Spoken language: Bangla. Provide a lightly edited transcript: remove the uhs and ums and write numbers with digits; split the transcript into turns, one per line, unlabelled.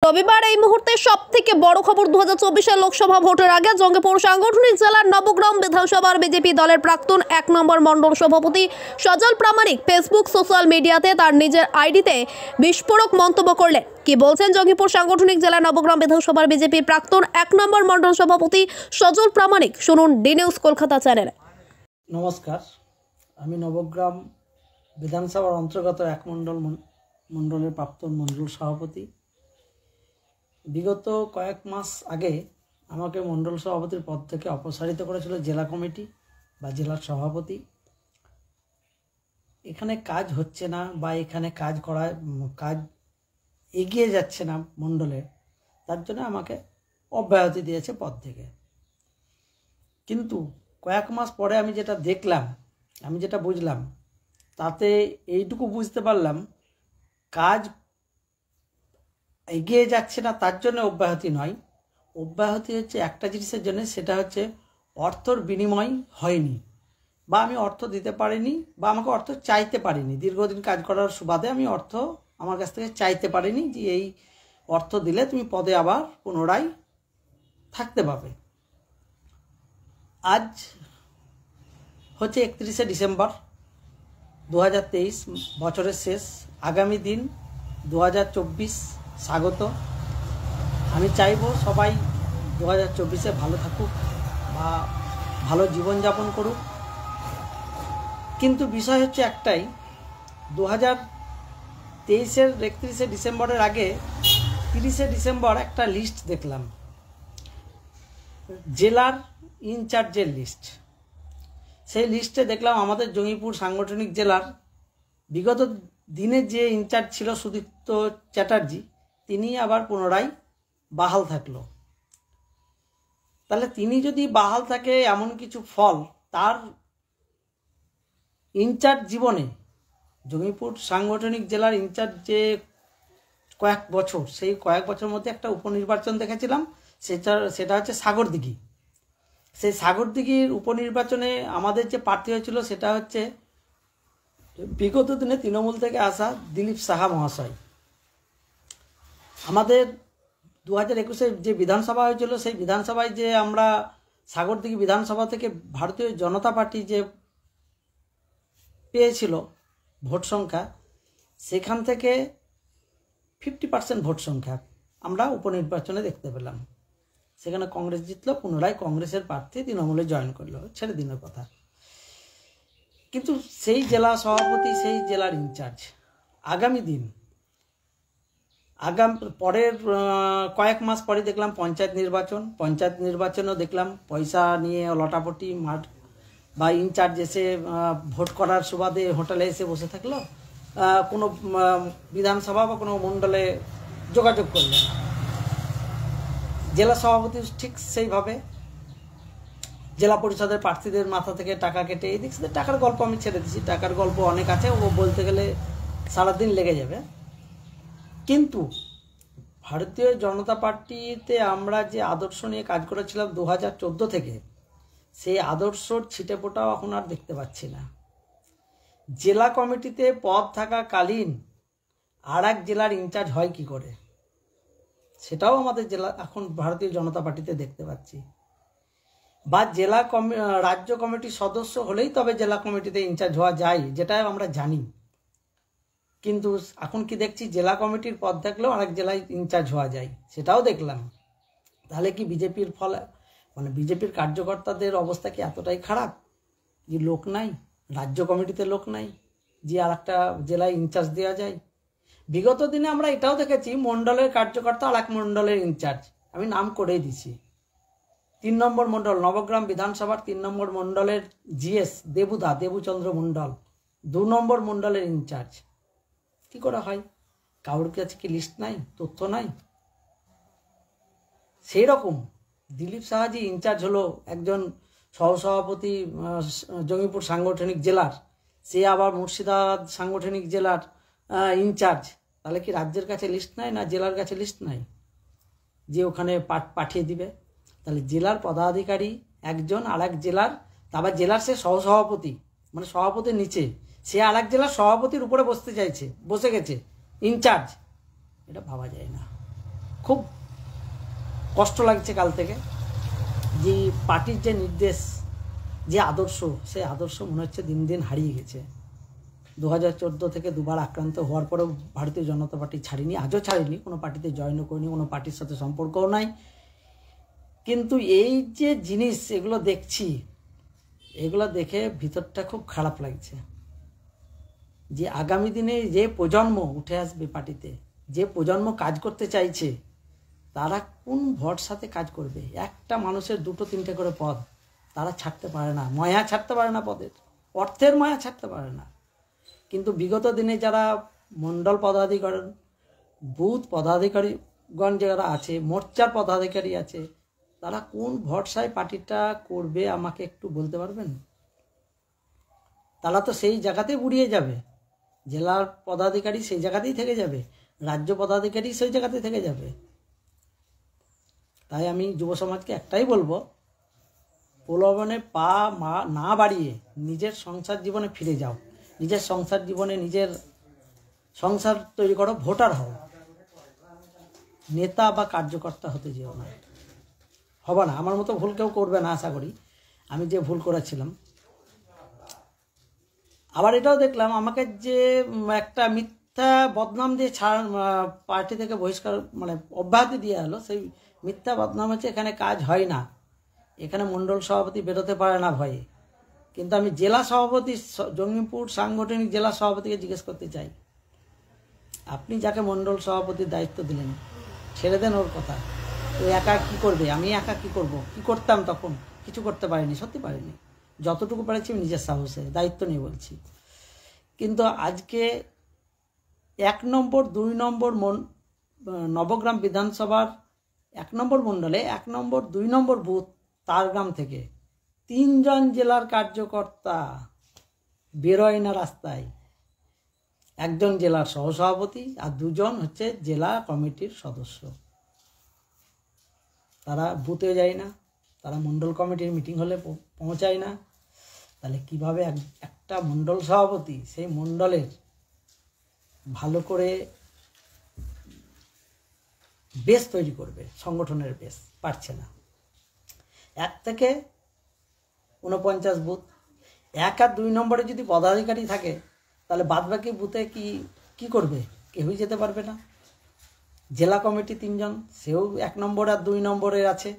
রবিবার এই মুহূর্তে সবথেকে বড় খবর 2024 লোকসভা ভোটের আগে জঙ্গিপুর সাংগঠনিক জেলার নবগ্রাম বিধানসভার বিজেপি দলের প্রাক্তন 1 নম্বর মণ্ডল সভাপতি সজল প্রামাণিক ফেসবুক সোশ্যাল মিডিয়াতে তার নিজের আইডিতে বিস্ফোরক মন্তব্য করলেন। কি বলছেন জঙ্গিপুর সাংগঠনিক জেলার নবগ্রাম বিধানসভার বিজেপির প্রাক্তন 1 নম্বর মণ্ডল সভাপতি সজল প্রামাণিক, শুনুন ডি নিউজ কলকাতা চ্যানেলে।
নমস্কার, আমি নবগ্রাম বিধানসভার অন্তর্গত 1 মণ্ডলের প্রাক্তন মণ্ডল সভাপতি। বিগত কয়েক মাস আগে আমাকে মণ্ডল সভাপতির পদ থেকে অপসারিত করেছিল জেলা কমিটি বা জেলার সভাপতি। এখানে কাজ হচ্ছে না বা এখানে কাজ এগিয়ে যাচ্ছে না মণ্ডলে, তার জন্য আমাকে অব্যাহতি দিয়েছে পদ থেকে। কিন্তু কয়েক মাস পরে আমি যেটা দেখলাম, আমি যেটা বুঝলাম, তাতে এইটুকু বুঝতে পারলাম কাজ এগিয়ে যাচ্ছে না, তার জন্য অব্যাহতি নয়। অব্যাহতি হচ্ছে একটা জিনিসের জন্য, সেটা হচ্ছে অর্থর বিনিময় হয়নি বা আমি অর্থ দিতে পারিনি বা আমাকে অর্থ চাইতে পারিনি। দীর্ঘদিন কাজ করার সুবাদে আমি অর্থ আমার কাছ থেকে চাইতে পারিনি যে এই অর্থ দিলে তুমি পদে আবার পুনরায় থাকতে পাবে। আজ হচ্ছে 31শে ডিসেম্বর 2023, বছরের শেষ। আগামী দিন 2024 স্বাগত। আমি চাইব সবাই 2024-এ ভালো থাকুক বা ভালো জীবনযাপন করুক। কিন্তু বিষয় হচ্ছে একটাই, 2023-এর 31শে ডিসেম্বরের আগে 30শে ডিসেম্বর একটা লিস্ট দেখলাম, জেলার ইনচার্জের লিস্ট। সেই লিস্টে দেখলাম আমাদের জঙ্গিপুর সাংগঠনিক জেলার বিগত দিনে যে ইনচার্জ ছিল সুদীপ্ত চ্যাটার্জি, তিনি আবার পুনরায় বাহাল থাকলো। তাহলে তিনি যদি বাহাল থাকে, এমন কিছু ফল তার ইনচার্জ জীবনে, জঙ্গিপুর সাংগঠনিক জেলার ইনচার্জ যে কয়েক বছর, সেই কয়েক বছরের মধ্যে একটা উপনির্বাচন দেখেছিলাম, সেটা হচ্ছে সাগরদিঘি। সেই সাগরদিঘির উপনির্বাচনে আমাদের যে প্রার্থী হয়েছিল সেটা হচ্ছে বিগত দিনে তৃণমূল থেকে আসা দিলীপ সাহা মহাশয়। আমাদের 2021-এ যে বিধানসভা হয়েছিল, সেই বিধানসভায় যে আমরা সাগরদিঘি বিধানসভা থেকে ভারতীয় জনতা পার্টি যে পেয়েছিল ভোট সংখ্যা, সেখান থেকে 50% ভোট সংখ্যা আমরা উপনির্বাচনে দেখতে পেলাম। সেখানে কংগ্রেস জিতলো, পুনরায় কংগ্রেসের প্রার্থী তৃণমূলে জয়েন করলো, ছেড়ে দিনের কথা। কিন্তু সেই জেলা সভাপতি, সেই জেলার ইনচার্জ আগামী দিন পরের কয়েক মাস পরে দেখলাম পঞ্চায়েত নির্বাচনও দেখলাম পয়সা নিয়ে লটাপটি মাঠ বা ইনচার্জ এসে ভোট করার সুবাদে হোটেলে এসে বসে থাকলো, কোনো বিধানসভা বা কোনো মণ্ডলে যোগাযোগ করলো না। জেলা সভাপতি ঠিক সেইভাবে জেলা পরিষদের প্রার্থীদের মাথা থেকে টাকা কেটে, এই দিক থেকে টাকার গল্প আমি ছেড়ে দিচ্ছি, টাকার গল্প অনেক আছে, ও বলতে গেলে সারাদিন লেগে যাবে। কিন্তু ভারতীয় জনতা পার্টিতে আমরা যে আদর্শ নিয়ে কাজ করেছিলাম 2014 থেকে, সেই আদর্শর ছিটেফোঁটাও এখন আর দেখতে পাচ্ছি না। জেলা কমিটিতে পদ থাকাকালীন আর এক জেলার ইনচার্জ হয় কি করে, সেটাও আমাদের জেলা এখন ভারতীয় জনতা পার্টিতে দেখতে পাচ্ছি। বা রাজ্য কমিটির সদস্য হলেই তবে জেলা কমিটিতে ইনচার্জ হওয়া যায়, যেটা আমরা জানি। কিন্তু এখন কি দেখছি, জেলা কমিটির পদ থাকলেও আরেক জেলায় ইনচার্জ হওয়া যায়, সেটাও দেখলাম। তাহলে কি বিজেপির ফল, মানে বিজেপির কার্যকর্তাদের অবস্থা কি এতটাই খারাপ যে লোক নাই, রাজ্য কমিটিতে লোক নাই, যে আর একটা জেলায় ইনচার্জ দেওয়া যায়? বিগত দিনে আমরা এটাও দেখেছি, মণ্ডলের কার্যকর্তা আর এক মণ্ডলের ইনচার্জ, আমি নাম করেই দিছি। 3 নম্বর মণ্ডল, নবগ্রাম বিধানসভার 3 নম্বর মণ্ডলের জিএস দেবুচন্দ্র মণ্ডল 2 নম্বর মণ্ডলের ইনচার্জ। কি করে হয়? কারোর কাছে কি লিস্ট নাই, তথ্য নাই? সেই রকম দিলীপ সাহাজি ইনচার্জ হলো একজন সহসভাপতি জঙ্গিপুর সাংগঠনিক জেলার, সে আবার মুর্শিদাবাদ সাংগঠনিক জেলার ইনচার্জ। তাহলে কি রাজ্যের কাছে লিস্ট নাই, না জেলার কাছে লিস্ট নাই যে ওখানে পাঠিয়ে দিবে? তাহলে জেলার পদাধিকারী একজন আর এক জেলার, তারপর জেলার সে সহসভাপতি, মানে সভাপতির নিচে, সে আর এক জেলার সভাপতির উপরে বসে গেছে ইনচার্জ। এটা ভাবা যায় না, খুব কষ্ট লাগছে কাল থেকে, যে পার্টির যে নির্দেশ, যে আদর্শ, সেই আদর্শ মনে হচ্ছে দিন দিন হারিয়ে গেছে। 2014 থেকে দুবার আক্রান্ত হওয়ার পরেও ভারতীয় জনতা পার্টি ছাড়িনি, আজও ছাড়িনি, কোনো পার্টিতে জয়েনও করিনি, কোনো পার্টির সাথে সম্পর্কও নাই। কিন্তু এই যে জিনিস এগুলো দেখছি, এগুলো দেখে ভিতরটা খুব খারাপ লাগছে। যে আগামী দিনে যে প্রজন্ম উঠে আসবে পার্টিতে, যে প্রজন্ম কাজ করতে চাইছে, তারা কোন ভরসাতে কাজ করবে? একটা মানুষের 2-3টে করে পদ, তারা ছাড়তে পারে না, মায়া ছাড়তে পারে না, পদের অর্থের মায়া ছাড়তে পারে না। কিন্তু বিগত দিনে যারা মণ্ডল পদাধিকারী, বুথ পদাধিকারীগণ যারা আছে, মোর্চার পদাধিকারী আছে, তারা কোন ভরসায় পার্টিটা করবে আমাকে একটু বলতে পারবেন? তারা তো সেই জায়গাতেই বুড়িয়ে যাবে। জেলার পদাধিকারী সেই জায়গাতেই থেকে যাবে, রাজ্য পদাধিকারী সেই জায়গাতেই থেকে যাবে। তাই আমি যুব সমাজকে একটাই বলবো, প্রলোভনে পা না বাড়িয়ে নিজের সংসার জীবনে ফিরে যাও। নিজের সংসার জীবনে নিজের সংসার তৈরি করো, ভোটার হও, নেতা বা কার্যকর্তা হতে যেও না। হবে না, আমার মতো ভুল কেউ করবে না আশা করি। আমি যে ভুল করেছিলাম, আবার এটাও দেখলাম আমাকে যে একটা মিথ্যা বদনাম দিয়ে পার্টি থেকে বহিষ্কার মানে অব্যাহতি দেওয়া হলো, সেই মিথ্যা বদনাম হচ্ছে এখানে কাজ হয় না, এখানে মণ্ডল সভাপতি বেরোতে পারে না ভয়ে। কিন্তু আমি জেলা সভাপতি, জঙ্গিপুর সাংগঠনিক জেলা সভাপতিকে জিজ্ঞেস করতে চাই, আপনি যাকে মণ্ডল সভাপতির দায়িত্ব দিলেন, ছেড়ে দেন ওর কথা। ও একা কি করবে? আমি একা কি করব? কি করতাম তখন? কিছু করতে পারিনি, সত্যি পারিনি। যতটুকু পারেছি আমি নিজের সাহসে, দায়িত্ব নিয়ে বলছি। কিন্তু আজকে 1 নম্বর 2 নম্বর নবগ্রাম বিধানসভার 1 নম্বর মণ্ডলে 1 নম্বর 2 নম্বর বুথ তারগ্রাম থেকে 3 জন জেলার কার্যকর্তা বেরোয় না রাস্তায়। 1 জন জেলার সহসভাপতি আর 2 জন হচ্ছে জেলা কমিটির সদস্য। তারা বুথে যায় না, তারা মণ্ডল কমিটির মিটিং হলে পৌঁছায় না। তাহলে কিভাবে একটা মণ্ডল সভাপতি সেই মণ্ডলের ভালো করে বেস তৈরি করবে? সংগঠনের বেস পারছে না। 1 থেকে 49 বুথ, 1 আর 2 নম্বরে যদি পদাধিকারী থাকে, তাহলে বাদবাকি বুথে কি করবে? কেউই যেতে পারবে না। জেলা কমিটি 3 জন, সেও 1 নম্বর আর 2 নম্বরের আছে।